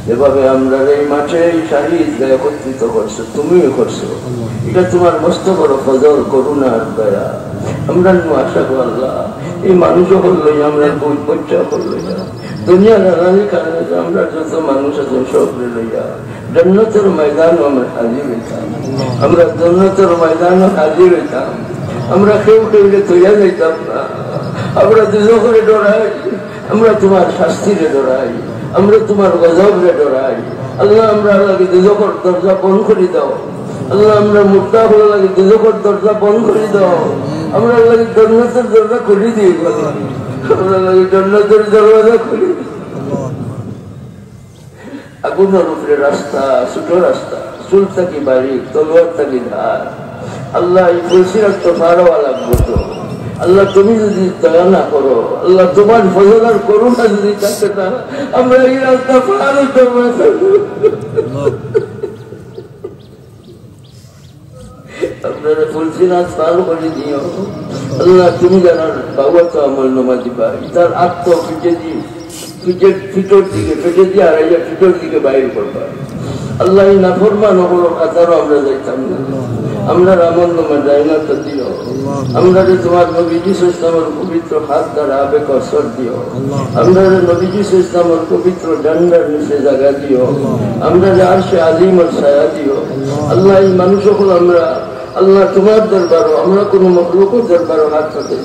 যেভাবে আমরা এই মাঠে এই শারীরিক একত্রিত করছো, তুমিও করছো, এটা তোমার মস্ত বড় ফজল, করুণা আর দয়া। আমরা আশা করি আল্লাহ এই মানুষ হলো আমরা বই পর্চা করলো দুনিয়া নানানি কারণে আমরা যত মানুষ আছে সবরে লইয়া জান্নাতের ময়দান আমরা হাজির হইতাম, আমরা জান্নাতের ময়দান হাজির হইতাম। আমরা কেউ কেউকে তৈরি যাইতাম না, আমরা দুজো করে ডরাই, আমরা তোমার শাস্তিরে ডরাই, আমরা তোমার গজবরে ডরাই। আল্লাহ আমরা আল্লাহকে দুজোকর দরজা বন্ধ করে দাও, আল্লাহ আমরা মুদ্রা হলো লাগে দুজোকর দরজা বন্ধ করে দাও, আমরা আল্লাহকে জান্নাতের দরজা খুলে দিয়ে গেল, আমরা আল্লাহকে জান্নাতের দরজা খুলে আগুনের উপরে রাস্তা, ছোট রাস্তা, চুল থাকি বাড়ি, তলোয়ার থাকি ধার। আল্লাহ এই ফুলসিরাত তো পারোয়া লাগবো তো, আল্লাহ তুমি যদি দয়া না করো, আল্লাহ তোমার ফজল আর করুণা যদি থাকে না, আমরা এই রাস্তা পার হতে পারবো। আপনারা ফুলসিরাত পার করে দিও আল্লাহ, তুমি জানার বাবা তো আমার নমা দিবা, তার আত্ম ফিটে দিয়ে ফিটোর দিকে ফেটে দিয়ে আর ফিটোর দিকে বাইর করবা। আল্লাহ এই নাফরমান হলো কাতারও আমরা যাইতাম না, আমরা রামন্নমা যাই না তো দিও। আমরা তোমার নবীজি ইসলামের পবিত্র হাত দ্বারা আবে কসর দিও, আমরা নবীজি ইসলামের পবিত্র ডান্ডার নিচে জায়গা দিও, আমরা আর সে আলিমের ছায়া দিও। আল্লাহ এই মানুষ হল আমরা আল্লাহ তোমার দরবারও, আমরা কোনো মখলুকের দরবারও হাত পাতে